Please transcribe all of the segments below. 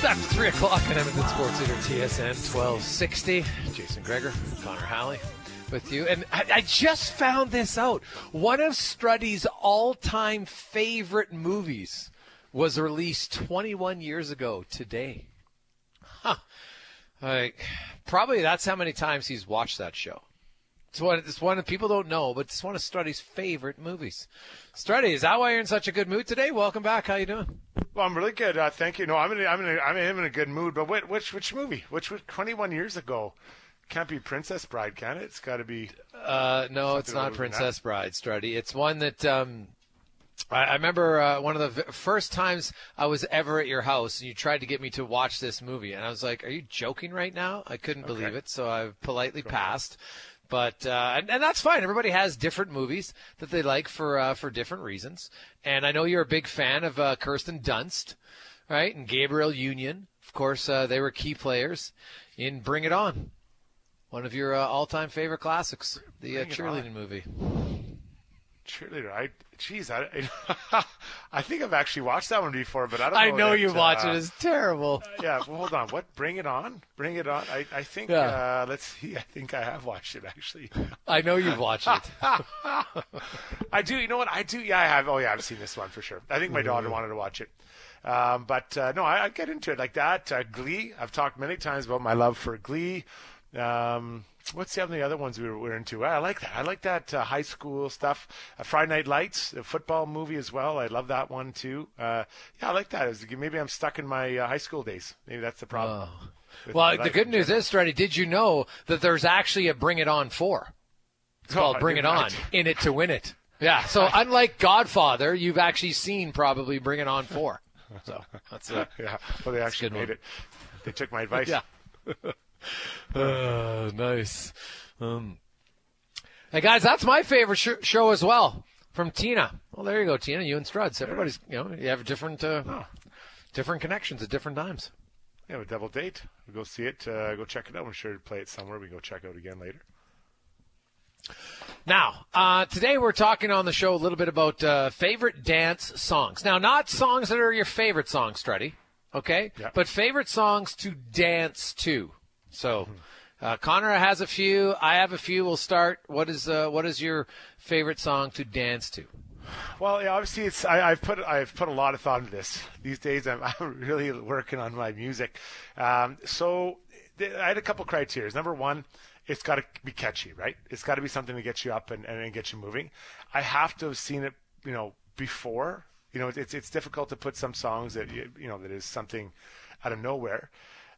After 3 o'clock on Edmonton Sports Leader TSN 1260. Jason Greger, Connor Halley with you. And I just found this out. One of Struddy's all-time favorite movies was released 21 years ago today. Huh. Probably that's how many times he's watched that show. It's one that people don't know, but it's one of Struddy's favorite movies. Struddy, is that why you're in such a good mood today? Welcome back. How you doing? Well, I'm really good. Thank you. No, I'm in a good mood. But which movie? Which 21 years ago? Can't be Princess Bride, can it? It's got to be. No, it's not Princess Bride, Struddy. It's one that I remember one of the first times I was ever at your house, and you tried to get me to watch this movie, and I was like, "Are you joking right now?" I couldn't believe it, so I politely passed. But and that's fine. Everybody has different movies that they like for different reasons. And I know you're a big fan of Kirsten Dunst, right? And Gabrielle Union. Of course, they were key players in Bring It On, one of your all-time favorite classics, the cheerleading movie. Cheerleader. I think I've actually watched that one before, but I don't know. I know you watch it. It's terrible. Yeah, well, hold on. What? Bring It On? Bring It On? I think, let's see. I think I have watched it, actually. I know you've watched it. I do. You know what? I do. Yeah, I have. Oh, yeah, I've seen this one for sure. I think my daughter wanted to watch it. But no, I get into it like that. Glee. I've talked many times about my love for Glee. What's the other ones we were into? I like that. I like that high school stuff. Friday Night Lights, the football movie as well. I love that one too. Yeah, I like that. Maybe I'm stuck in my high school days. Maybe that's the problem. Well, the good news is, Struddy, did you know that there's actually a Bring It On 4? It's called Bring It On, In It to Win It. Yeah, so unlike Godfather, you've actually seen probably Bring It On 4. So that's yeah, well, they actually made it. They took my advice. Yeah. Nice. Hey guys, that's my favorite show as well, from Tina. Well, there you go, Tina. You and Struds. Everybody's, you have different connections at different times. Yeah, a double date. We'll go see it. Go check it out. I'm sure to play it somewhere. We can go check it out again later. Now, today we're talking on the show a little bit about favorite dance songs. Now, not songs that are your favorite songs, Struddy. Okay, but favorite songs to dance to. So, Connor has a few. I have a few. We'll start. What is your favorite song to dance to? Well, yeah, obviously, I've put a lot of thought into this. These days, I'm really working on my music. So, I had a couple criteria. Number one, it's got to be catchy, right? It's got to be something to get you up and get you moving. I have to have seen it, before. It's difficult to put some songs that that is something out of nowhere.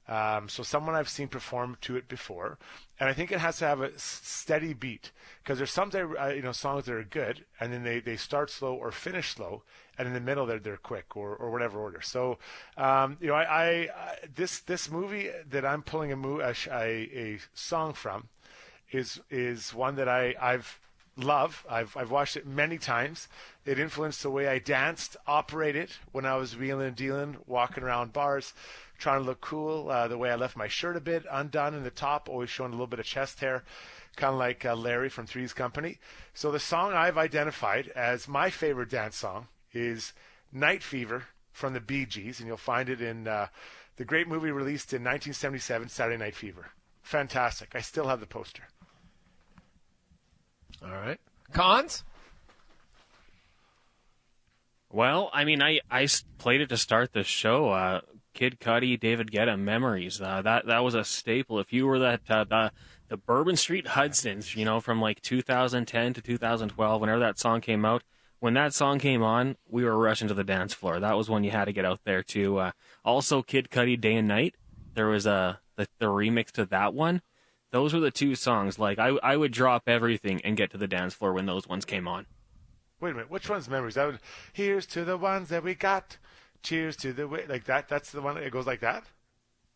So someone I've seen perform to it before, and I think it has to have a steady beat, because there's some songs that are good, and then they start slow or finish slow, and in the middle they're quick or whatever order. So this movie that I'm pulling a song from is one that I've watched it many times. It influenced the way I danced, operated when I was wheeling and dealing, walking around bars, trying to look cool. The way I left my shirt a bit undone in the top, always showing a little bit of chest hair, kind of like Larry from Three's Company. So the song I've identified as my favorite dance song is Night Fever from the Bee Gees, and you'll find it in the great movie released in 1977, Saturday Night Fever. Fantastic. I still have the poster. All right. Cons? Well, I mean, I played it to start the show. Kid Cudi, David Guetta, Memories. That was a staple. If you were the Bourbon Street Hudsons, from like 2010 to 2012, whenever that song came out, when that song came on, we were rushing to the dance floor. That was when you had to get out there too. Also, Kid Cudi, Day and Night. There was the remix to that one. Those were the two songs. Like, I would drop everything and get to the dance floor when those ones came on. Wait a minute. Which one's Memories? Here's to the ones that we got. Cheers to the way. Like that. That's the one that goes like that?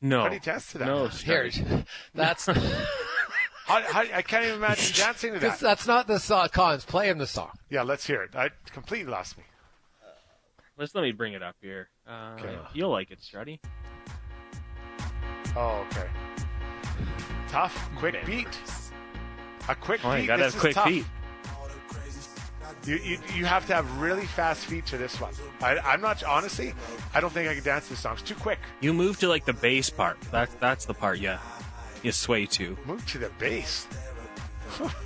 No. How do you dance to that? No. Here, that's... I can't even imagine dancing to that. That's not the song. Cons, play him the song. Yeah, let's hear it. I completely lost me. Let me bring it up here. Okay. You'll like it, Struddy. Oh, okay. Tough, quick beat. A quick beat. You got a quick beat. You have to have really fast feet to this one. I'm not, honestly, I don't think I can dance this song. It's too quick. You move to like the bass part. That's the part you sway to. Move to the bass.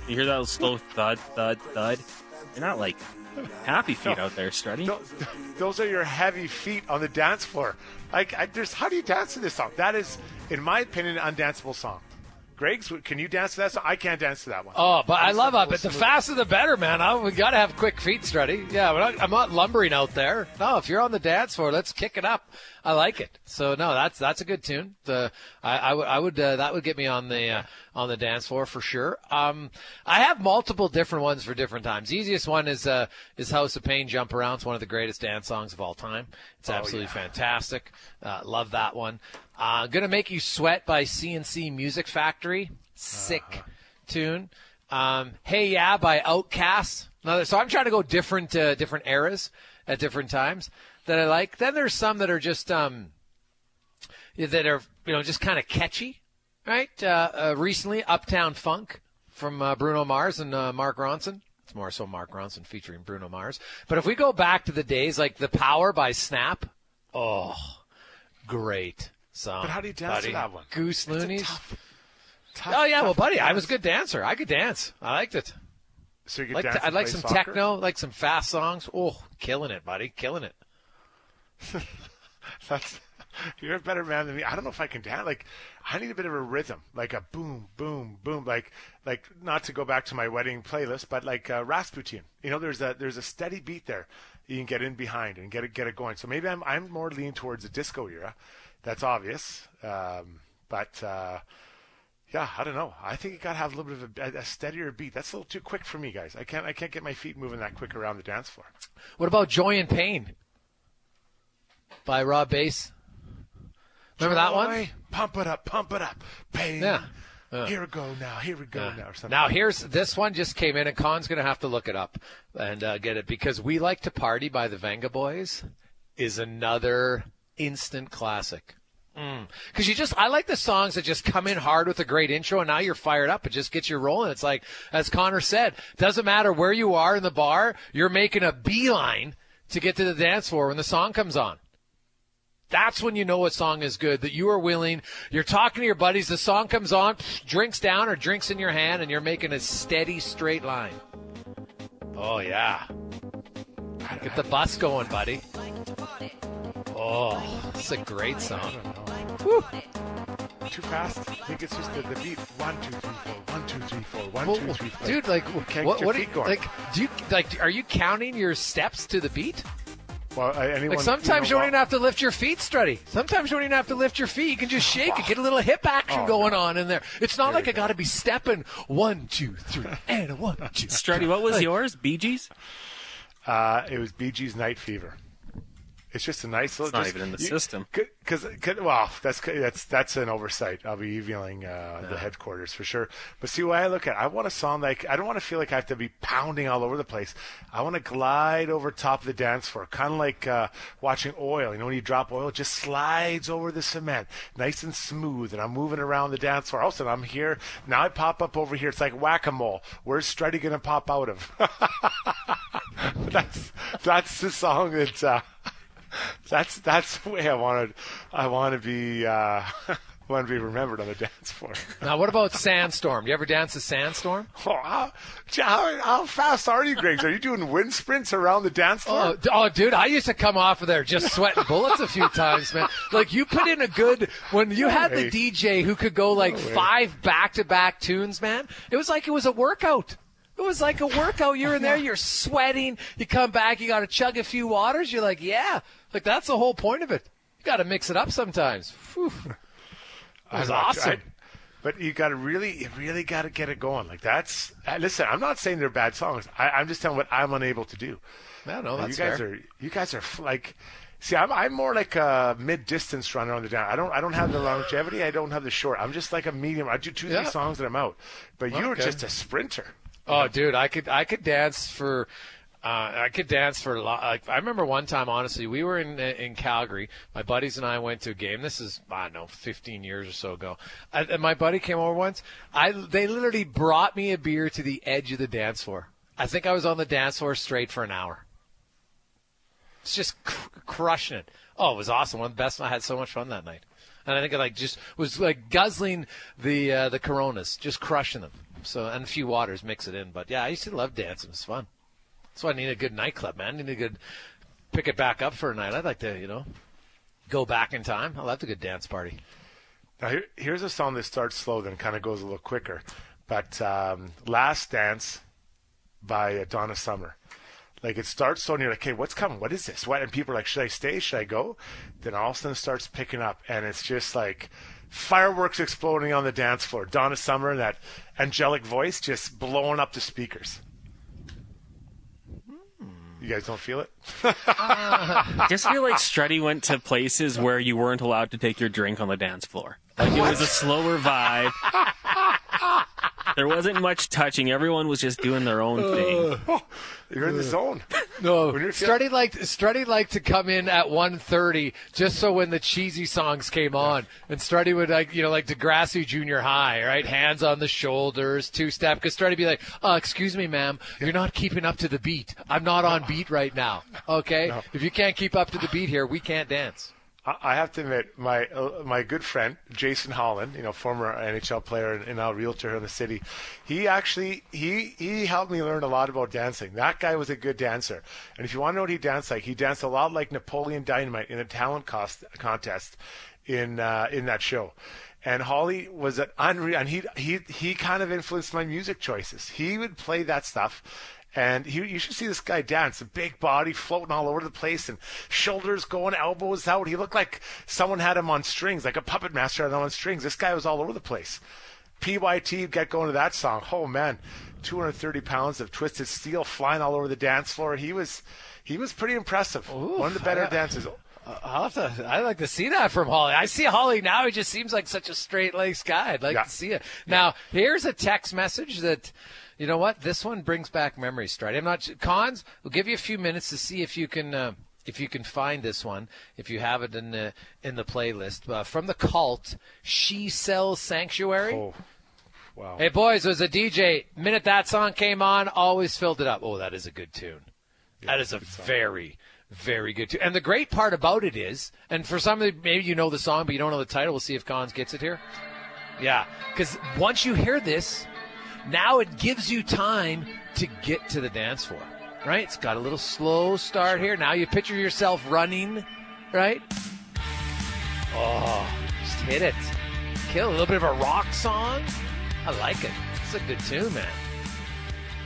You hear that slow thud, thud, thud? You're not like happy feet out there, Strutty. Those are your heavy feet on the dance floor. How do you dance to this song? That is, in my opinion, an undanceable song. Greg's, can you dance to that song? I can't dance to that one. Oh, but I love it. But the faster the better, man. We got to have quick feet, Strutty. Yeah, I'm not lumbering out there. No, if you're on the dance floor, let's kick it up. I like it. So no, that's a good tune. I would that would get me on the dance floor for sure. I have multiple different ones for different times. The easiest one is House of Pain, Jump Around. It's one of the greatest dance songs of all time. It's absolutely fantastic. Love that one. Gonna Make You Sweat by CNC Music Factory. Sick tune. Hey Ya by Outkast. So I'm trying to go different eras at different times that I like. Then there's some that are just that are just kind of catchy, right? Recently, Uptown Funk from Bruno Mars and Mark Ronson. It's more so Mark Ronson featuring Bruno Mars. But if we go back to the days like The Power by Snap, oh, great song. But how do you dance to that one? Goose Loonies. Tough, oh yeah, well, buddy, dance. I was a good dancer. I could dance. I liked it. So you could dance. I'd like some soccer? techno, like some fast songs. Oh, killing it, buddy, killing it. You're a better man than me. I don't know if I can dance. Like, I need a bit of a rhythm, like a boom, boom, boom. Like not to go back to my wedding playlist, but like Rasputin. There's a steady beat there you can get in behind and get it going. So maybe I'm more leaning towards the disco era. That's obvious, but. Yeah, I don't know. I think you got to have a little bit of a steadier beat. That's a little too quick for me, guys. I can't get my feet moving that quick around the dance floor. What about Joy and Pain by Rob Bass? Remember that one? Pump it up, pain. Yeah. Here we go now, or something. Now here's this one just came in, and Con's going to have to look it up and get it because We Like to Party by the Venga Boys is another instant classic. Because I like the songs that just come in hard with a great intro, and now you're fired up. It just gets you rolling. It's like, as Connor said, doesn't matter where you are in the bar, you're making a beeline to get to the dance floor when the song comes on. That's when you know a song is good, that you are willing. You're talking to your buddies, the song comes on, drinks down or drinks in your hand, and you're making a steady, straight line. Oh, yeah. Get the bus going, buddy. Oh, it's a great song. Woo. Too fast? I think it's just the beat. 1, 2, 3, 4. 1, 2, 3, 4. 1, 2, 3, 4. Dude, like, what are you going? are you counting your steps to the beat? Well, sometimes you don't even have to lift your feet, Strutty. Sometimes you don't even have to lift your feet. You can just shake it, get a little hip action going on in there. It's not like I got to be stepping 1, 2, 3, and 1, 2. Strutty, what was yours? Bee Gees? It was Bee Gees' Night Fever. It's just a nice little. It's not even in the system. That's an oversight. I'll be emailing the headquarters for sure. But see, what I look at, I want to sound like I don't want to feel like I have to be pounding all over the place. I want to glide over top of the dance floor, kind of like watching oil. When you drop oil, it just slides over the cement, nice and smooth. And I'm moving around the dance floor. All of a sudden, I'm here. Now I pop up over here. It's like whack-a-mole. Where's Strutty gonna pop out of? That's the song that. That's the way I want to be remembered on the dance floor. Now, what about Sandstorm? You ever dance a Sandstorm? How fast are you, Greg? Are you doing wind sprints around the dance floor? Oh, dude, I used to come off of there just sweating bullets a few times, man. Like, you put in a good when you had the DJ who could go like 5 back-to-back tunes, man. It was like it was a workout. It was like a workout. You're in there, you're sweating. You come back, you got to chug a few waters. You're like, yeah. Like, that's the whole point of it. You got to mix it up sometimes. Whew. That was awesome. But you really got to get it going. Like, that's listen, I'm not saying they're bad songs. I'm just telling what I'm unable to do. No, that's fair. You guys are like, see, I'm more like a mid-distance runner on the down. I don't have the longevity. I don't have the short. I'm just like a medium. I do 2-3 songs and I'm out. But you're just a sprinter. Oh, dude, I could dance for. I remember one time, honestly, we were in Calgary. My buddies and I went to a game. This is, 15 years or so ago. And my buddy came over once. They literally brought me a beer to the edge of the dance floor. I think I was on the dance floor straight for an hour. It's just crushing it. Oh, it was awesome. One of the best. I had so much fun that night. And I think I just was guzzling the Coronas, just crushing them. So, and a few waters, mix it in. But yeah, I used to love dancing. It was fun. That's why I need a good nightclub, man. I need a good pick it back up for a night. I'd like to, go back in time. I love a good dance party. Now here's a song that starts slow, then kind of goes a little quicker. But Last Dance by Donna Summer. Like, it starts so, and you're like, okay, what's coming? What is this? What? And people are like, should I stay? Should I go? Then all of a sudden it starts picking up, and it's just like fireworks exploding on the dance floor. Donna Summer, that angelic voice, just blowing up the speakers. You guys don't feel it? I just feel like Strutty went to places where you weren't allowed to take your drink on the dance floor. Like, it was a slower vibe. There wasn't much touching. Everyone was just doing their own thing. You're in the zone. No, Strutty liked to come in at 1:30 just so when the cheesy songs came on, and Strutty would like Degrassi Junior High, right? Hands on the shoulders, two-step. Because Strutty would be like, "Excuse me, ma'am, you're not keeping up to the beat. I'm not on beat right now. Okay, no. If you can't keep up to the beat here, we can't dance." I have to admit, my good friend Jason Holland, former NHL player and now realtor here in the city, he actually he helped me learn a lot about dancing. That guy was a good dancer, and if you want to know what he danced like, he danced a lot like Napoleon Dynamite in a talent contest in that show. And Holly was an unreal, and he kind of influenced my music choices. He would play that stuff. And you should see this guy dance, a big body floating all over the place and shoulders going, elbows out. He looked like someone had him on strings, like a puppet master had him on strings. This guy was all over the place. PYT get going to that song. Oh, man, 230 pounds of twisted steel flying all over the dance floor. He was pretty impressive. Ooh, one of the better dancers. I'd like to see that from Holly. I see Holly now. He just seems like such a straight-laced guy. I'd like to see it. Now, here's a text message that, you know what? This one brings back memories, Stride. Cons, we'll give you a few minutes to see if you can find this one, if you have it in the playlist. From the Cult, She Sells Sanctuary. Oh, wow. Hey, boys, as a DJ, minute that song came on, always filled it up. Oh, that is a good tune. Yeah, that is a very, very good tune. And the great part about it is, and for some of you, maybe you know the song, but you don't know the title. We'll see if Cons gets it here. Yeah, because once you hear this, now it gives you time to get to the dance floor, right? It's got a little slow start here. Now you picture yourself running, right? Oh, just hit it. Kill a little bit of a rock song. I like it. It's a good tune, man.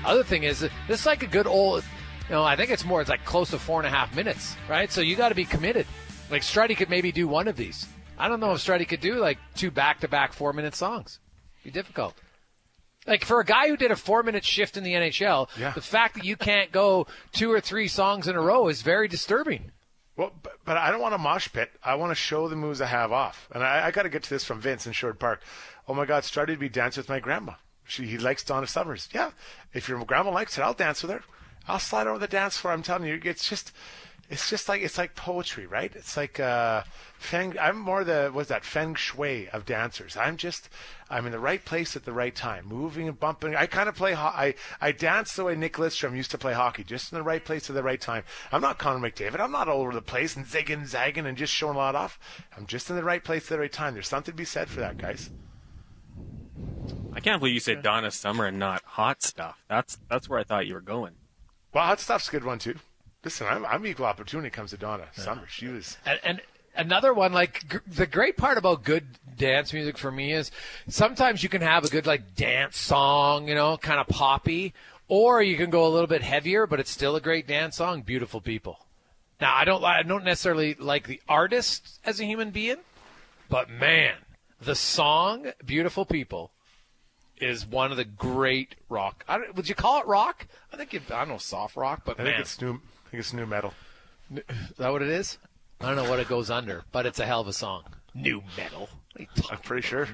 Other thing is, this is like a good old, I think it's like close to 4.5 minutes, right? So you got to be committed. Like Strutty could maybe do one of these. I don't know if Strutty could do like 2 back-to-back 4-minute songs. It'd be difficult. Like, for a guy who did a 4-minute shift in the NHL, the fact that you can't go 2 or 3 songs in a row is very disturbing. Well, but I don't want a mosh pit. I want to show the moves I have off. And I got to get to this from Vince in Sherwood Park. Oh, my God, Strutty to be dancing with my grandma. He likes Donna Summers. Yeah, if your grandma likes it, I'll dance with her. I'll slide over the dance floor. I'm telling you, it's like poetry, right? It's like I'm more feng shui of dancers. I'm in the right place at the right time, moving and bumping. I kind of play I dance the way Nick Lidstrom used to play hockey, just in the right place at the right time. I'm not Connor McDavid. I'm not all over the place and zigging and zagging and just showing a lot off. I'm just in the right place at the right time. There's something to be said for that, guys. I can't believe you said Donna Summer and not Hot Stuff. That's where I thought you were going. Well, Hot Stuff's a good one too. Listen, I'm equal opportunity when it comes to Donna Summer. She was and another one, like the great part about good dance music for me is sometimes you can have a good like dance song, kind of poppy, or you can go a little bit heavier, but it's still a great dance song. Beautiful People. Now, I don't necessarily like the artist as a human being, but man, the song "Beautiful People" is one of the great rock. Would you call it rock? I don't know, soft rock, but I think it's new metal. Is that what it is? I don't know what it goes under, but it's a hell of a song. New metal. I'm pretty sure.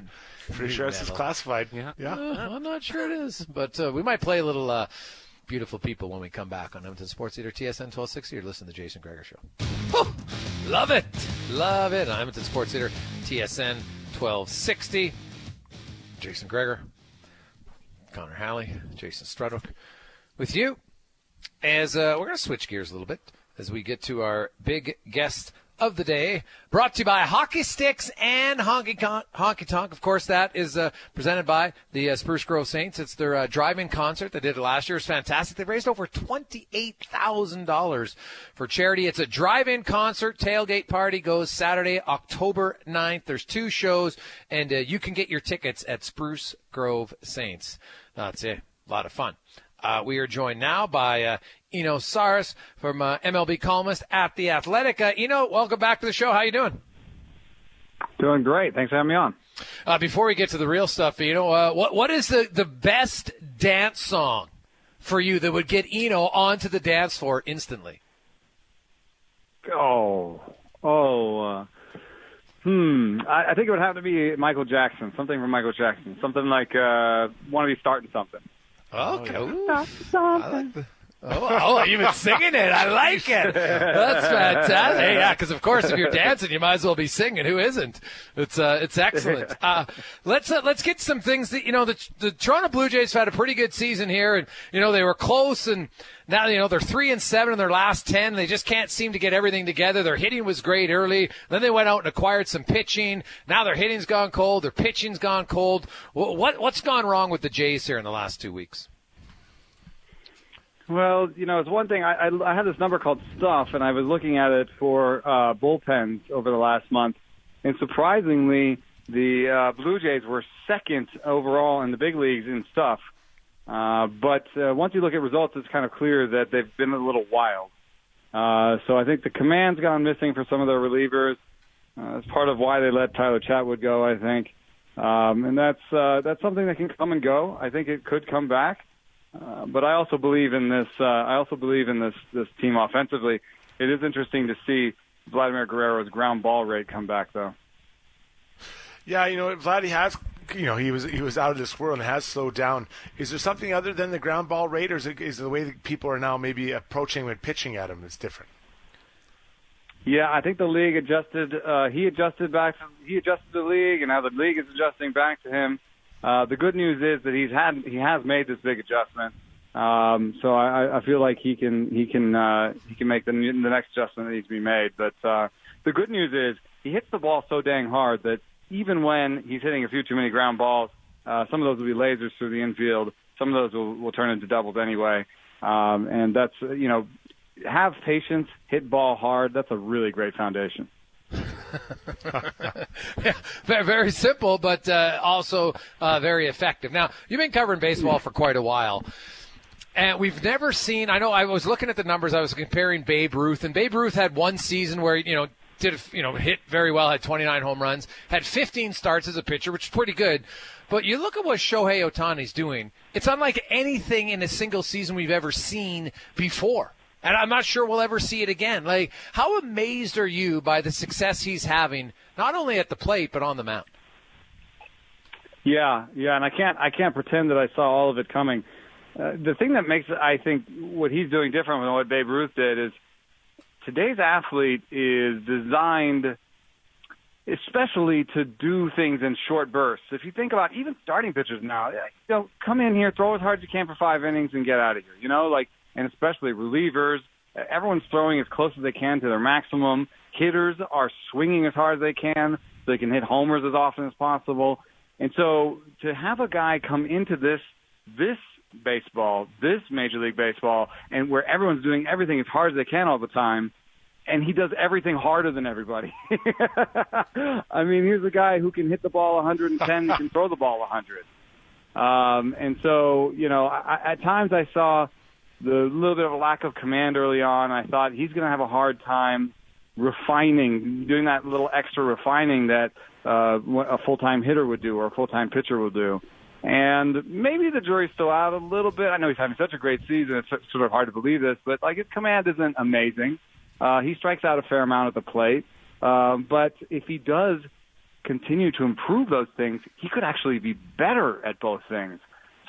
Pretty sure this is classified. Yeah. I'm not sure it is, but we might play a little Beautiful People when we come back on Edmonton Sports Leader TSN 1260. You're listening to the Jason Gregor Show. Woo! Love it. Love it. On Edmonton Sports Leader TSN 1260. Jason Gregor, Connor Halley, Jason Strudwick. with you as we're going to switch gears a little bit as we get to our big guest of the day, brought to you by Hockey Sticks and Honky Tonk. Of course, that is presented by the Spruce Grove Saints. It's their drive-in concert. They did it last year. It's fantastic. They raised over $28,000 for charity. It's a drive-in concert. Tailgate party goes Saturday, October 9th. There's 2 shows, and you can get your tickets at Spruce Grove Saints. That's it. A lot of fun. We are joined now by Eno Saris from MLB columnist at The Athletic. Eno, welcome back to the show. How you doing? Doing great. Thanks for having me on. Before we get to the real stuff, what is the best dance song for you that would get Eno onto the dance floor instantly? I think it would have to be Michael Jackson, something from Michael Jackson, something like "Want to Be Starting Something." Okay. I like the... Oh, you've been singing it. I like it. That's fantastic. Hey, yeah, because of course, if you're dancing, you might as well be singing. Who isn't? It's excellent. Let's get some things that the Toronto Blue Jays have had a pretty good season here, and they were close, and now they're 3-7 in their last 10. They just can't seem to get everything together. Their hitting was great early. Then they went out and acquired some pitching. Now their hitting's gone cold. Their pitching's gone cold. What's gone wrong with the Jays here in the last 2 weeks? Well, it's one thing. I had this number called Stuff, and I was looking at it for bullpens over the last month. And surprisingly, the Blue Jays were second overall in the big leagues in Stuff. But once you look at results, it's kind of clear that they've been a little wild. So I think the command's gone missing for some of their relievers. That's part of why they let Tyler Chatwood go, I think. And that's something that can come and go. I think it could come back. But I also believe in this. This team offensively. It is interesting to see Vladimir Guerrero's ground ball rate come back, though. Yeah, Vladdy has. He was out of this world and has slowed down. Is there something other than the ground ball rate, or is it the way that people are now maybe approaching when pitching at him that's different? Yeah, I think the league adjusted. He adjusted the league, and now the league is adjusting back to him. The good news is that he has made this big adjustment. So I feel like he can make the next adjustment that needs to be made. But the good news is he hits the ball so dang hard that even when he's hitting a few too many ground balls, some of those will be lasers through the infield. Some of those will turn into doubles anyway. And that's have patience, hit ball hard. That's a really great foundation. Yeah, very, very simple, but also very effective. Now, you've been covering baseball for quite a while, and we've never seen. I know I was looking at the numbers. I was comparing Babe Ruth, and Babe Ruth had one season where hit very well, had 29 home runs, had 15 starts as a pitcher, which is pretty good. But you look at what Shohei Ohtani's doing; it's unlike anything in a single season we've ever seen before. And I'm not sure we'll ever see it again. Like, how amazed are you by the success he's having, not only at the plate but on the mound? Yeah, and I can't pretend that I saw all of it coming. The thing that makes, I think, what he's doing different than what Babe Ruth did is today's athlete is designed especially to do things in short bursts. If you think about even starting pitchers now, come in here, throw as hard as you can for 5 innings and get out of here, and especially relievers. Everyone's throwing as close as they can to their maximum. Hitters are swinging as hard as they can so they can hit homers as often as possible. And so to have a guy come into this baseball, this Major League Baseball, and where everyone's doing everything as hard as they can all the time, and he does everything harder than everybody. I mean, here's a guy who can hit the ball 110 and can throw the ball 100. And so, at times I saw the little bit of a lack of command early on. I thought he's going to have a hard time doing that little extra refining that a full-time hitter would do or a full-time pitcher would do. And maybe the jury's still out a little bit. I know he's having such a great season. It's sort of hard to believe this, but his command isn't amazing. He strikes out a fair amount at the plate. But if he does continue to improve those things, he could actually be better at both things.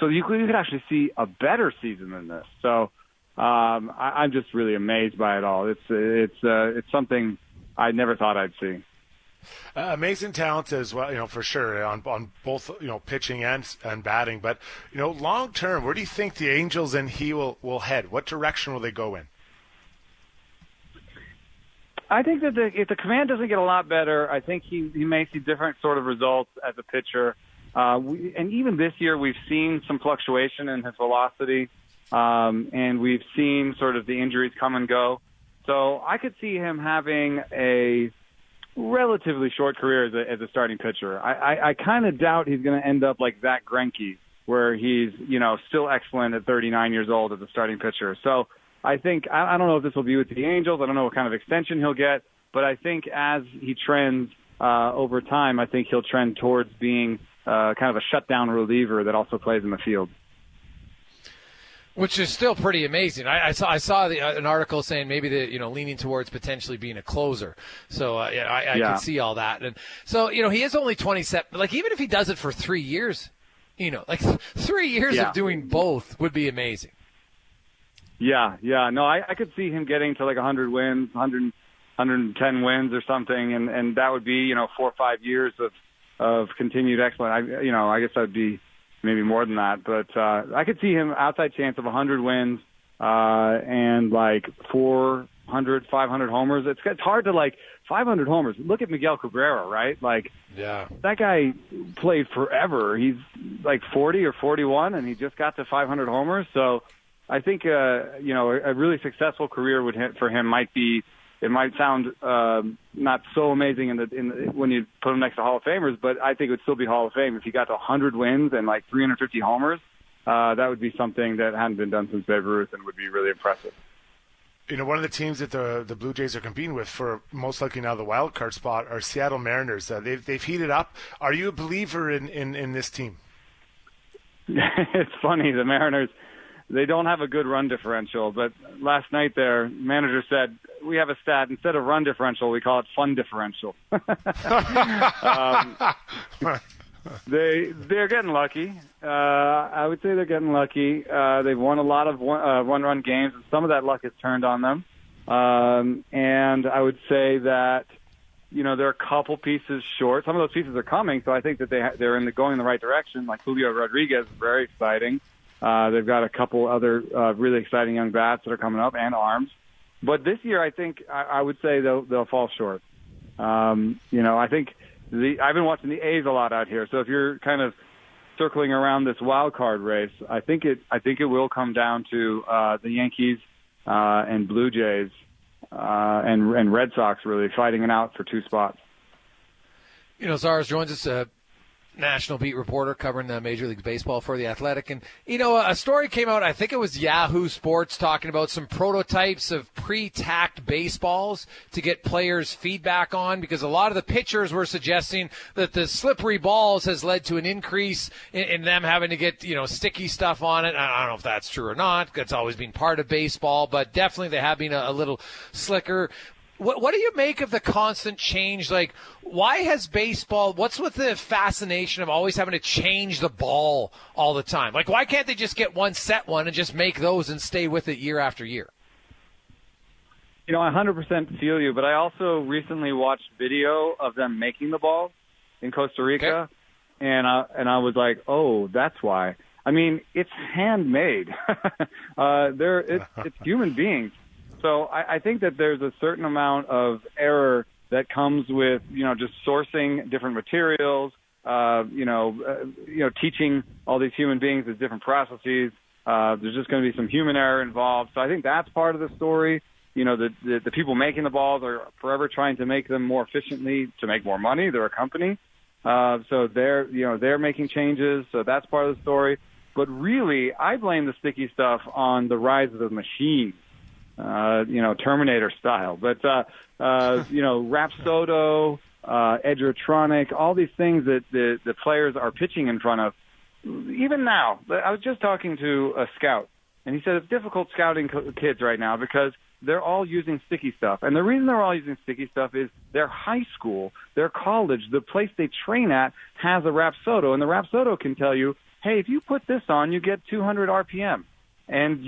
So you could actually see a better season than this. So I'm just really amazed by it all. It's something I never thought I'd see. Amazing talent as well, for sure on both, pitching and batting. But, long term, where do you think the Angels and he will head? What direction will they go in? I think that if the command doesn't get a lot better, I think he may see different sort of results as a pitcher. And even this year, we've seen some fluctuation in his velocity, and we've seen sort of the injuries come and go. So I could see him having a relatively short career as a starting pitcher. I kind of doubt he's going to end up like Zach Greinke, where he's still excellent at 39 years old as a starting pitcher. So I think I don't know if this will be with the Angels. I don't know what kind of extension he'll get, but I think as he trends over time, I think he'll trend towards being kind of a shutdown reliever that also plays in the field. Which is still pretty amazing. I saw an article saying maybe leaning towards potentially being a closer. So I can see all that. And so he is only 27. Like even if he does it for 3 years, 3 years of doing both would be amazing. Yeah. No, I could see him getting to like 100 wins, 110 wins or something, and that would be 4 or 5 years of continued excellence. I guess that would be maybe more than that, but I could see him outside chance of 100 wins and like 400, 500 homers. It's hard to 500 homers. Look at Miguel Cabrera, right? That guy played forever. He's like 40 or 41, and he just got to 500 homers. So I think a really successful career for him might be. It might sound not so amazing when you put him next to Hall of Famers, but I think it would still be Hall of Fame if he got to 100 wins and like 350 homers. That would be something that hadn't been done since Babe Ruth and would be really impressive. One of the teams that the Blue Jays are competing with for most likely now the wild card spot are Seattle Mariners. They've heated up. Are you a believer in this team? It's funny, the Mariners. They don't have a good run differential, but last night their manager said, we have a stat, instead of run differential, we call it fun differential. They're getting lucky. I would say they're getting lucky. They've won a lot of one-run games, and some of that luck has turned on them. And I would say that, they're a couple pieces short. Some of those pieces are coming, so I think that they're going in the right direction, like Julio Rodriguez is very exciting. They've got a couple other really exciting young bats that are coming up and arms. But this year, I think I would say they'll fall short. I think I've been watching the A's a lot out here. So if you're kind of circling around this wild card race, I think it will come down to the Yankees and Blue Jays and Red Sox really fighting it out for 2 spots. Czars joins us. National beat reporter covering Major League Baseball for The Athletic. And, a story came out, I think it was Yahoo Sports, talking about some prototypes of pre-tacked baseballs to get players feedback on, because a lot of the pitchers were suggesting that the slippery balls has led to an increase in them having to get, sticky stuff on it. I don't know if that's true or not. That's always been part of baseball, but definitely they have been a little slicker. What do you make of the constant change? Like, why has baseball, what's with the fascination of always having to change the ball all the time? Like, why can't they just get one set one and just make those and stay with it year after year? I 100% feel you, but I also recently watched video of them making the balls in Costa Rica, okay. and I was like, oh, that's why. I mean, it's handmade. It's human beings. So I think that there's a certain amount of error that comes with, just sourcing different materials, teaching all these human beings these different processes. There's just going to be some human error involved. So I think that's part of the story. The people making the balls are forever trying to make them more efficiently to make more money. They're a company. So they're making changes. So that's part of the story. But really, I blame the sticky stuff on the rise of the machine. Terminator style, but Rapsodo, Edgertronic, all these things that the players are pitching in front of. Even now, I was just talking to a scout, and he said it's difficult scouting kids right now because they're all using sticky stuff. And the reason they're all using sticky stuff is their high school, their college, the place they train at has a Rapsodo, and the Rapsodo can tell you, hey, if you put this on, you get 200 RPM. And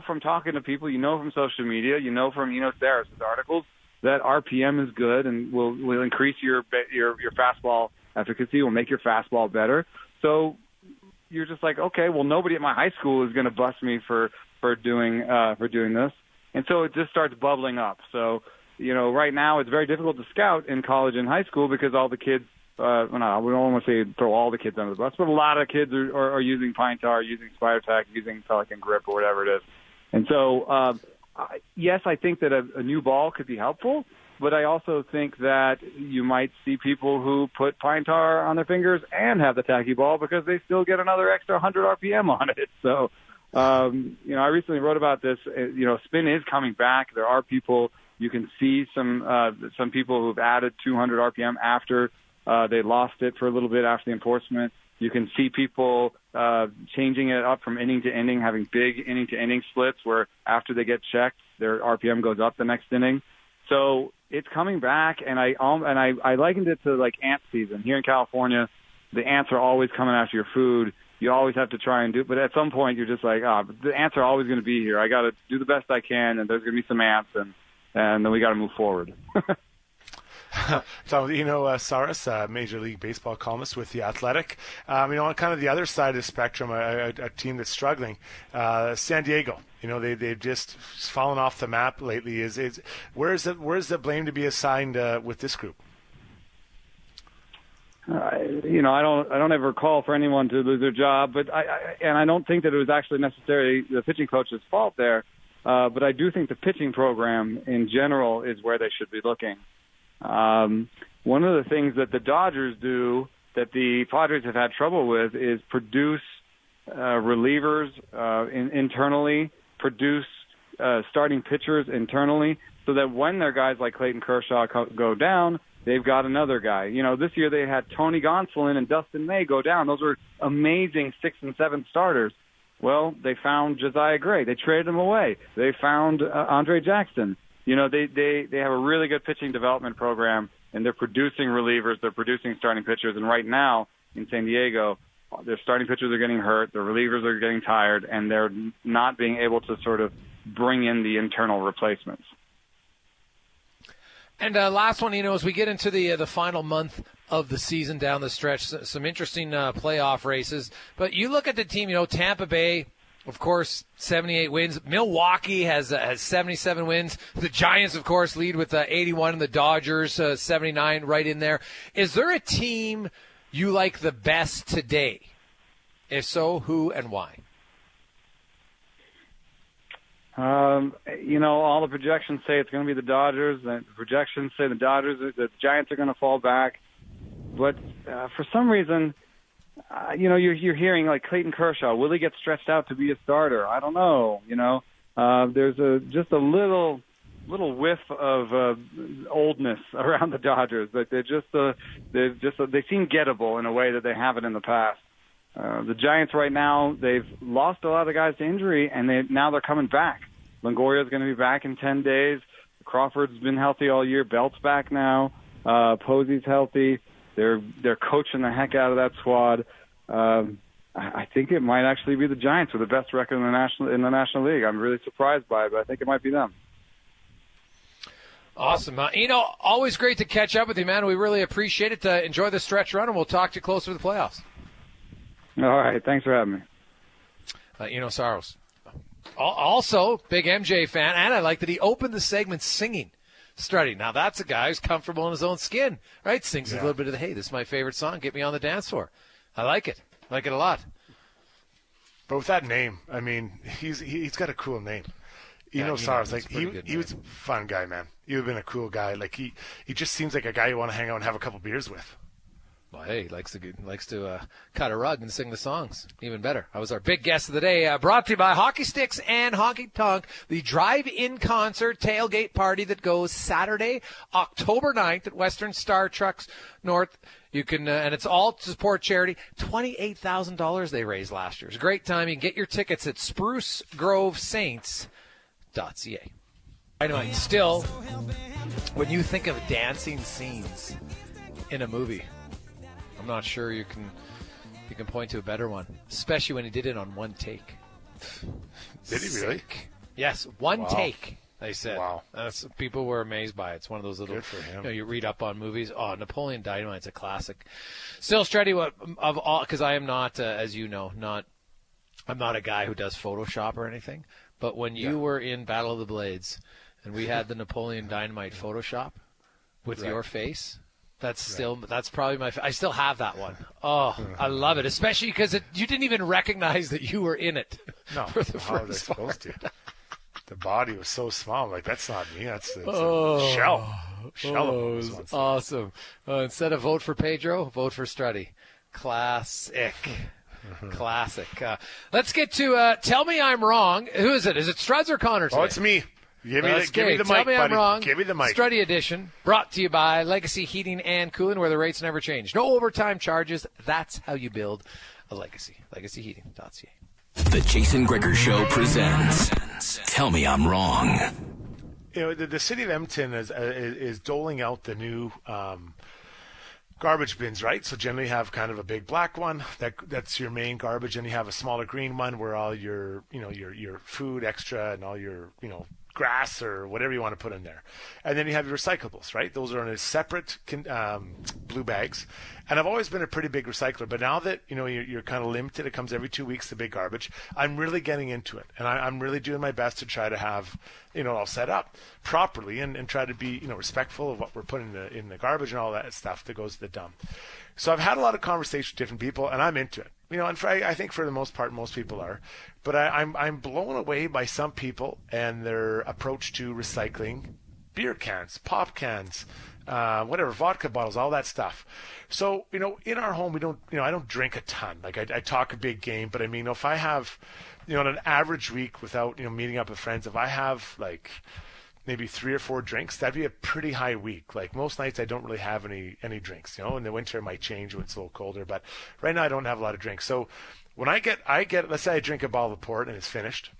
from talking to people, from social media, from Enos Harris's articles, that RPM is good and will increase your fastball efficacy, will make your fastball better. So you're just like, okay, well, nobody at my high school is going to bust me for doing this. And so it just starts bubbling up. So, right now it's very difficult to scout in college and high school because all the kids, we don't want to say throw all the kids under the bus, but a lot of kids are using Pine Tar, using Spider Tack, using Pelican Grip or whatever it is. And so, yes, I think that a new ball could be helpful, but I also think that you might see people who put Pine Tar on their fingers and have the tacky ball because they still get another extra 100 RPM on it. So, I recently wrote about this. Spin is coming back. There are people, you can see some people who've added 200 RPM after they lost it for a little bit after the enforcement. You can see people changing it up from inning to inning, having big inning to inning splits where after they get checked, their RPM goes up the next inning. So it's coming back, and I likened it to like ant season. Here in California, the ants are always coming after your food. You always have to try and do it, but at some point you're just like, the ants are always going to be here. I got to do the best I can, and there's going to be some ants, and then we got to move forward. So, Saras, Major League Baseball columnist with The Athletic. On kind of the other side of the spectrum, a team that's struggling, San Diego. They've just fallen off the map lately. Where's the blame to be assigned with this group? I don't ever call for anyone to lose their job, but I don't think that it was actually necessarily the pitching coach's fault there. But I do think the pitching program in general is where they should be looking. One of the things that the Dodgers do that the Padres have had trouble with is produce relievers internally, produce starting pitchers internally, so that when their guys like Clayton Kershaw go down, they've got another guy. This year they had Tony Gonsolin and Dustin May go down. Those were amazing 6 and 7 starters. Well, they found Josiah Gray. They traded him away. They found Andre Jackson. They have a really good pitching development program, and they're producing relievers. They're producing starting pitchers. And right now in San Diego, their starting pitchers are getting hurt. Their relievers are getting tired, and they're not being able to sort of bring in the internal replacements. And last one, as we get into the final month of the season down the stretch, some interesting playoff races. But you look at the team, Tampa Bay, of course, 78 wins. Milwaukee has 77 wins. The Giants, of course, lead with 81, and the Dodgers 79 right in there. Is there a team you like the best today? If so, who and why? All the projections say it's going to be the Dodgers. The projections say the Giants are going to fall back. But for some reason, you're hearing like Clayton Kershaw. Will he get stretched out to be a starter? I don't know. There's just a little whiff of oldness around the Dodgers. But they seem gettable in a way that they haven't in the past. The Giants right now, they've lost a lot of guys to injury, and now they're coming back. Longoria's going to be back in 10 days. Crawford's been healthy all year. Belt's back now. Posey's healthy. They're coaching the heck out of that squad. I think it might actually be the Giants with the best record in the National League. I'm really surprised by it, but I think it might be them. Awesome. Always great to catch up with you, man. We really appreciate it. Enjoy the stretch run, and we'll talk to you closer to the playoffs. All right. Thanks for having me. Saros. Also, big MJ fan, and I like that he opened the segment singing. Strutting. Now, that's a guy who's comfortable in his own skin, right? Sings a little bit of the, hey, this is my favorite song. Get me on the dance floor. I like it. I like it a lot. But with that name, I mean, he's got a cool name. Saros, like he was a fun guy, man. He would have been a cool guy. Like he just seems like a guy you want to hang out and have a couple beers with. Well, hey, likes to cut a rug and sing the songs. Even better. That was our big guest of the day, brought to you by Hockey Sticks and Honky Tonk, the drive-in concert tailgate party that goes Saturday, October 9th at Western Star Trucks North. You can, and it's all to support charity. $28,000 they raised last year. It's a great time. You can get your tickets at sprucegrovesaints.ca. Anyway, still, when you think of dancing scenes in a movie, I'm not sure you can point to a better one, especially when he did it on one take. Did he really? Yes, one take. they said. Wow. People were amazed by it. It's one of those little, Good for him. you read up on movies. Oh, Napoleon Dynamite's a classic. Still, Strutty, of all, because I am not, as you know, I'm not a guy who does Photoshop or anything, but when you were in Battle of the Blades and we had the Napoleon Dynamite Photoshop with your face, that's probably I still have that one. Oh, I love it, especially because you didn't even recognize that you were in it. No, for the how are they first supposed to? The body was so small. I'm like, that's not me. It's a shell. Oh, it was awesome. Instead of vote for Pedro, vote for Strutty. Classic. Classic. Let's get to Tell Me I'm Wrong. Who is it? Is it Struds or Connor today? Oh, it's me. Give me the Tell mic, me buddy. I'm wrong. Give me the mic. Strutty edition, brought to you by Legacy Heating and Cooling, where the rates never change. No overtime charges. That's how you build a legacy. LegacyHeating.ca. The Jason Greger Show presents Tell Me I'm Wrong. You know, the city of Edmonton is doling out the new garbage bins, right? So generally you have kind of a big black one that's your main garbage, and you have a smaller green one where all your your food extra and all your grass or whatever you want to put in there. And then you have your recyclables, right? Those are in a separate blue bags. And I've always been a pretty big recycler, but now that you're kind of limited, it comes every 2 weeks, the big garbage, I'm really getting into it. And I'm really doing my best to try to have all set up properly and try to be respectful of what we're putting in the garbage and all that stuff that goes to the dump. So I've had a lot of conversations with different people, and I'm into it. And I think for the most part, most people are. But I'm blown away by some people and their approach to recycling beer cans, pop cans, whatever, vodka bottles, all that stuff. So, in our home, we don't, I don't drink a ton. Like I talk a big game, but I mean, if I have, on an average week without, meeting up with friends, if I have like maybe 3 or 4 drinks, that'd be a pretty high week. Like most nights I don't really have any drinks, in the winter it might change when it's a little colder, but right now I don't have a lot of drinks. So when I get, let's say I drink a bottle of port and it's finished.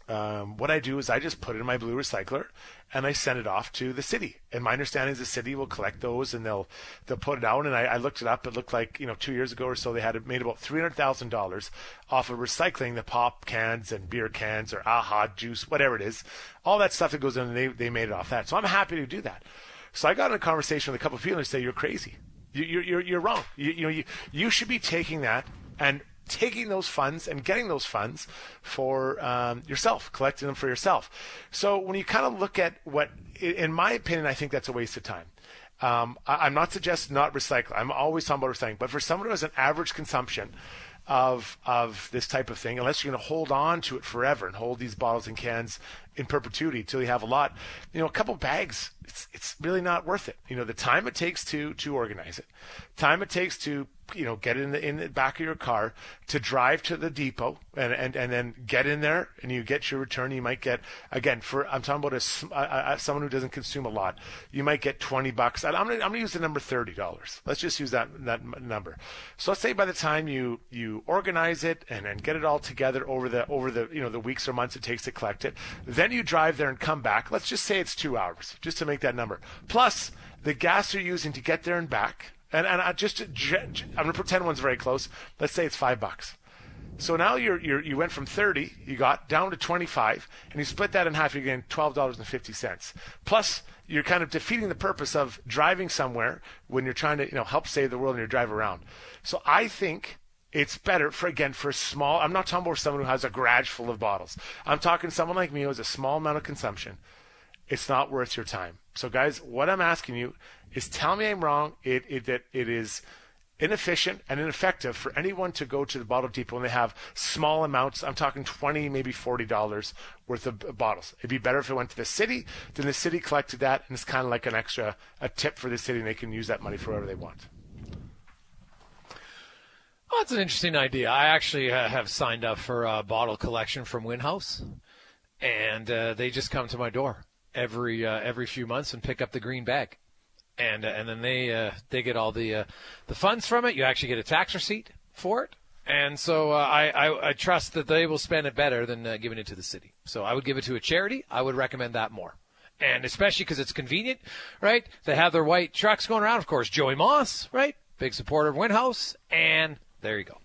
What I do is I just put it in my blue recycler and I send it off to the city. And my understanding is the city will collect those and they'll put it out. And I looked it up. It looked like 2 years ago or so they had made about $300,000 off of recycling the pop cans and beer cans or AHA juice, whatever it is. All that stuff that goes in, and they made it off that. So I'm happy to do that. So I got in a conversation with a couple of people and they say, you're crazy. You're wrong. You should be taking that and taking those funds and getting those funds for yourself, collecting them for yourself. So when you kind of look at what, in my opinion, I think that's a waste of time. I'm not suggesting not recycle. I'm always talking about recycling. But for someone who has an average consumption of this type of thing, unless you're going to hold on to it forever and hold these bottles and cans in perpetuity until you have a lot, a couple bags, it's really not worth it. The time it takes to organize it, time it takes to get it in the back of your car, to drive to the depot and then get in there and you get your return. You might get, again, I'm talking about someone who doesn't consume a lot, you might get $20. I'm going to use the number $30. Let's just use that number. So let's say by the time you organize it and get it all together over the the weeks or months it takes to collect it, then you drive there and come back. Let's just say it's 2 hours, just to make that number. Plus the gas you're using to get there and back. And I'm going to pretend one's very close. Let's say it's $5. So now you went from 30, you got down to 25, and you split that in half. You're getting $12.50. Plus, you're kind of defeating the purpose of driving somewhere when you're trying to help save the world and you drive around. So I think it's better for small. I'm not talking about someone who has a garage full of bottles. I'm talking someone like me who has a small amount of consumption. It's not worth your time. So guys, what I'm asking you is tell me I'm wrong. That it is inefficient and ineffective for anyone to go to the bottle depot when they have small amounts. I'm talking $20, maybe $40 worth of bottles. It'd be better if it went to the city, then the city collected that, and it's kind of like a tip for the city, and they can use that money for whatever they want. Oh, that's an interesting idea. I actually have signed up for a bottle collection from Winhouse, and they just come to my door every few months and pick up the green bag, and then they get all the funds from it. You actually get a tax receipt for it, and so I trust that they will spend it better than giving it to the city. So I would give it to a charity. I would recommend that more, and especially because it's convenient, right? They have their white trucks going around. Of course, Joey Moss, right? Big supporter of Winhouse, and there you go.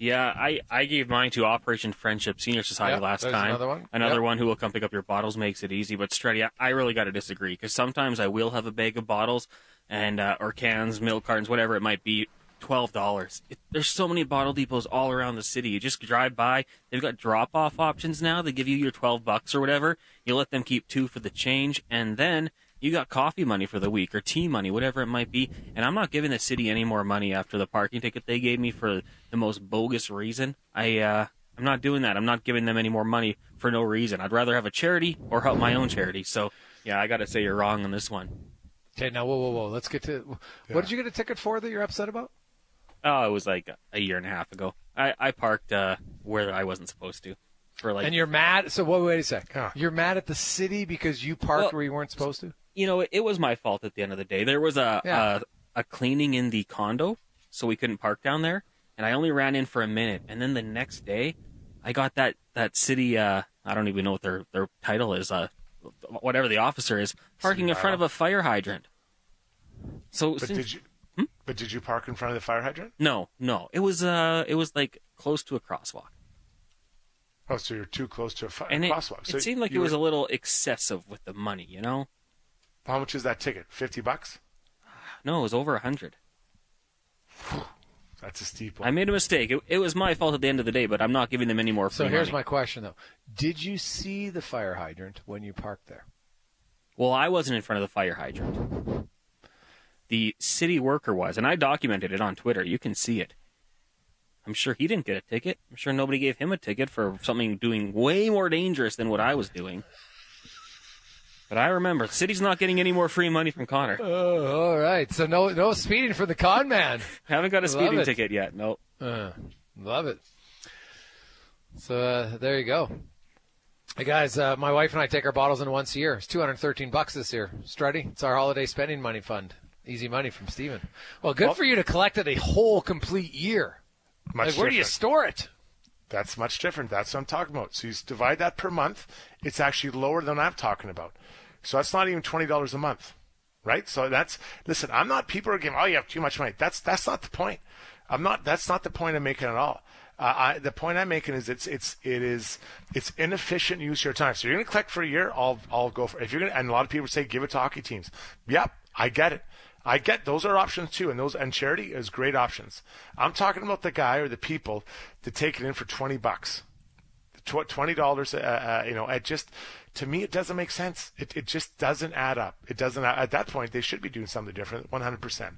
Yeah, I gave mine to Operation Friendship Senior Society last time. Another one. Another one who will come pick up your bottles, makes it easy. But Stretty, I really got to disagree, because sometimes I will have a bag of bottles and or cans, milk cartons, whatever it might be, $12. There's so many bottle depots all around the city. You just drive by. They've got drop-off options now. They give you your $12 or whatever. You let them keep 2 for the change, and then you got coffee money for the week or tea money, whatever it might be. And I'm not giving the city any more money after the parking ticket they gave me for the most bogus reason. I'm not doing that. I'm not giving them any more money for no reason. I'd rather have a charity or help my own charity. So, yeah, I got to say you're wrong on this one. Okay, now, whoa. Let's get to what did you get a ticket for that you're upset about? Oh, it was like a year and a half ago. I parked where I wasn't supposed to. And you're mad? So wait a sec. Huh. You're mad at the city because you parked where you weren't supposed to? You know, it was my fault at the end of the day. There was a cleaning in the condo, so we couldn't park down there. And I only ran in for a minute. And then the next day, I got that city, I don't even know what their title is, whatever the officer is, parking in front of a fire hydrant. So But did you park in front of the fire hydrant? No. It was like close to a crosswalk. Oh, so you're too close to a crosswalk. It seemed like it was a little excessive with the money, you know? How much is that ticket? $50? No, it was over 100. That's a steep one. I made a mistake. It was my fault at the end of the day, but I'm not giving them any more free So here's money. my question, though. Did you see the fire hydrant when you parked there? Well, I wasn't in front of the fire hydrant. The city worker was, and I documented it on Twitter. You can see it. I'm sure he didn't get a ticket. I'm sure nobody gave him a ticket for something doing way more dangerous than what I was doing. But I remember, the city's not getting any more free money from Connor. Oh, all right. So no speeding for the con man. Haven't got a speeding ticket yet, no. Love it. So there you go. Hey, guys, my wife and I take our bottles in once a year. It's $213 this year. Strutty, it's our holiday spending money fund. Easy money from Steven. Well, good for you to collect it a whole complete year. Where do you store it? That's much different. That's what I'm talking about. So you divide that per month. It's actually lower than I'm talking about. So that's not even $20 a month, right? So listen, I'm not, people are giving, you have too much money. That's not the point. That's not the point I'm making at all. The point I'm making is it's inefficient use of your time. So you're going to collect for a year, I'll go for it. If you're going to, and a lot of people say give it to hockey teams. Yep, I get it. I get those are options too, and charity is great options. I'm talking about the guy or the people that take it in for $20, $20. It just, to me, it doesn't make sense. It just doesn't add up. It doesn't. At that point, they should be doing something different, 100%.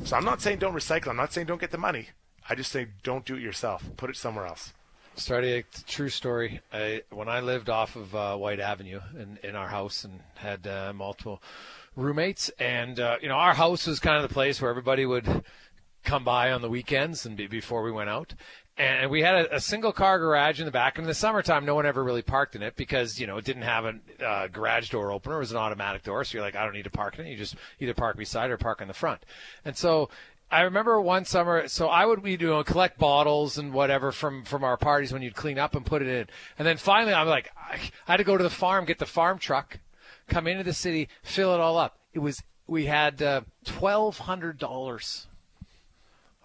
So I'm not saying don't recycle. I'm not saying don't get the money. I just say don't do it yourself. Put it somewhere else. Started a true story. When I lived off of White Avenue in our house and had multiple roommates, and our house was kind of the place where everybody would come by on the weekends and before we went out. And we had a single car garage in the back. And in the summertime, no one ever really parked in it because, it didn't have a garage door opener. It was an automatic door. So you're like, I don't need to park in it. You just either park beside or park in the front. And so I remember one summer, so I would collect bottles and whatever from our parties when you'd clean up and put it in. And then finally, I'm like, I had to go to the farm, get the farm truck, come into the city, fill it all up. We had $1,200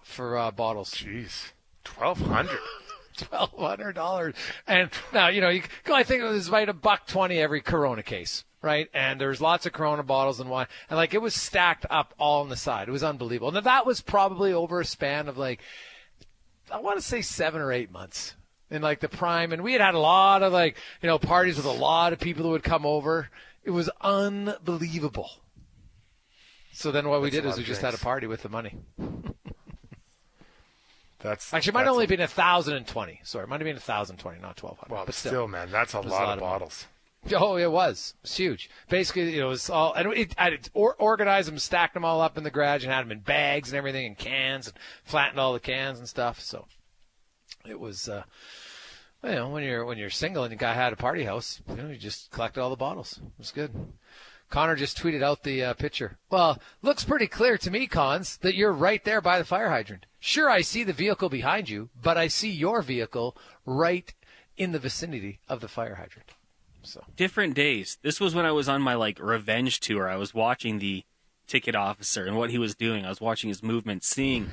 for bottles. Jeez, $1,200. $1,200. And now, I think it was about $1.20 every Corona case, right? And there's lots of Corona bottles and wine. And, it was stacked up all on the side. It was unbelievable. Now, that was probably over a span of, I want to say 7 or 8 months in, the prime. And we had a lot of, parties with a lot of people who would come over. It was unbelievable. So then what we did is we just had a party with the money. Actually, it might have only been 1,020. Sorry, it might have been 1,020, not 1,200. Well, but still, man, that's a lot of bottles. Oh, it was. It was huge. Basically, it was all, and I'd organized them, stacked them all up in the garage, and had them in bags and everything, and cans, and flattened all the cans and stuff. So it was, when you're single and you had a party house, you just collected all the bottles. It was good. Connor just tweeted out the picture. Well, looks pretty clear to me, Cons, that you're right there by the fire hydrant. Sure, I see the vehicle behind you, but I see your vehicle right in the vicinity of the fire hydrant. So different days. This was when I was on my revenge tour. I was watching the ticket officer and what he was doing. I was watching his movement, seeing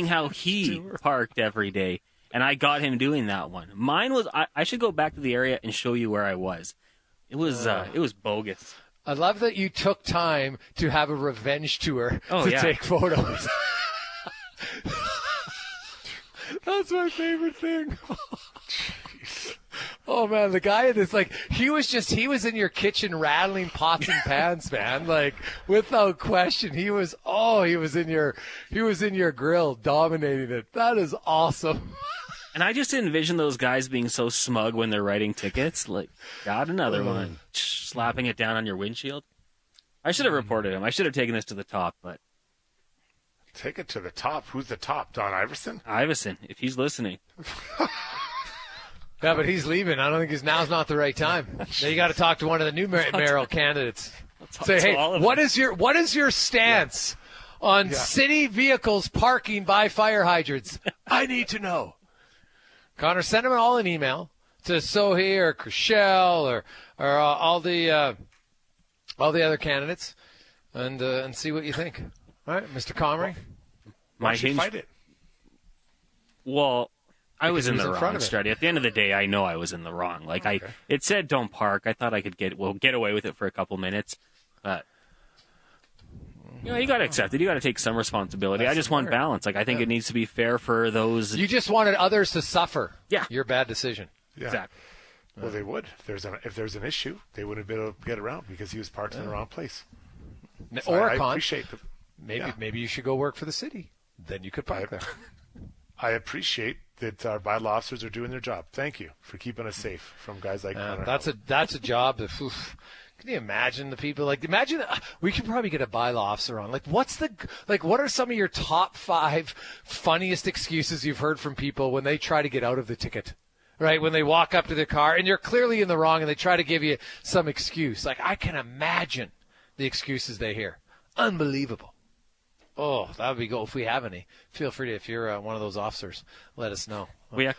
how he parked every day. and I got him doing that one. Mine was I should go back to the area and show you where I was. It was bogus. I love that you took time to have a revenge tour to take photos. That's my favorite thing. Oh man, the guy that's like he was in your kitchen rattling pots and pans, man. Like without question, he was in your grill dominating it. That is awesome. And I just envision those guys being so smug when they're writing tickets. Like, got another one, slapping it down on your windshield. I should have reported him. I should have taken this to the top, but take it to the top. Who's the top? Don Iverson? Iverson, if he's listening. Yeah, but he's leaving. I don't think now's not the right time. Now you got to talk to one of the new mayoral candidates. Say, hey, what is your stance on city vehicles parking by fire hydrants? I need to know. Connor, send them all an email to Sohi or Chriselle or all the other candidates and see what you think. All right, Mr. Comrie. Why don't you fight it? Well, I was in the wrong, Strutty. At the end of the day, I know I was in the wrong. Like it said don't park. I thought I could get away with it for a couple minutes, but you got to accept it. You got to take some responsibility. I just want balance. Like I think it needs to be fair for those. You just wanted others to suffer. Yeah, your bad decision. Yeah. Exactly. Well, they would. If there's an issue, they wouldn't have been able to get around because he was parked in the wrong place. So I appreciate maybe you should go work for the city. Then you could park there. I appreciate that our bylaw officers are doing their job. Thank you for keeping us safe from guys like Connor. That's a job that. Can you imagine the people? Like, imagine we could probably get a bylaw officer on. Like, what are some of your top 5 funniest excuses you've heard from people when they try to get out of the ticket? Right, when they walk up to their car and you're clearly in the wrong, and they try to give you some excuse. Like, I can imagine the excuses they hear. Unbelievable. Oh, that would be cool if we have any. Feel free to, if you're one of those officers, let us know.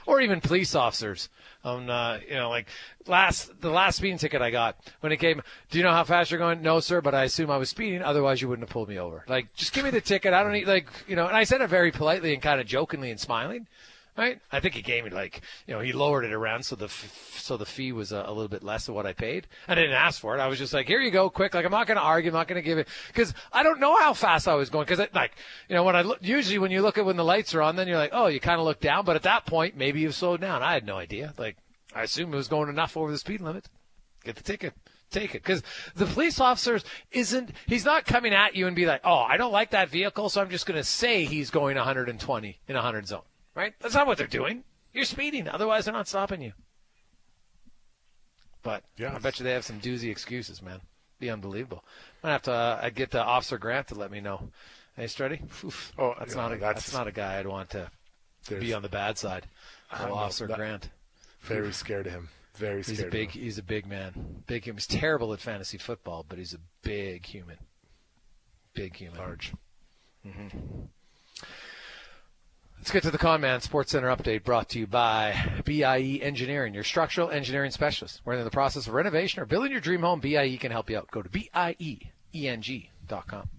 Or even police officers. Like the last speeding ticket I got when it came. Do you know how fast you're going? No, sir, but I assume I was speeding. Otherwise, you wouldn't have pulled me over. Like, just give me the ticket. I don't need And I said it very politely and kind of jokingly and smiling. Right? I think he gave me he lowered it around so the fee was a little bit less of what I paid. I didn't ask for it. I was just like, here you go, quick. Like, I'm not going to argue. I'm not going to give it because I don't know how fast I was going. Because usually when you look at when the lights are on, then you're like, oh, you kind of look down. But at that point, maybe you slowed down. I had no idea. Like, I assumed it was going enough over the speed limit. Get the ticket. Take it. Because the police officers he's not coming at you and be like, oh, I don't like that vehicle, so I'm just going to say he's going 120 in a 100 zone. Right? That's not what they're doing. You're speeding. Otherwise, they're not stopping you. But I bet you they have some doozy excuses, man. Be unbelievable. I have to get the Officer Grant to let me know. Hey, Strutty? Oh, that's not a guy I'd want to be on the bad side. Officer Grant. Very scared of him. Very scared of him. He's a big man. Big human. He's terrible at fantasy football, but he's a big human. Big human. Large. Mm-hmm. Let's get to the Con Man Sports Center update brought to you by BIE Engineering, your structural engineering specialist. We're in the process of renovation or building your dream home. BIE can help you out. Go to BIEENG.com.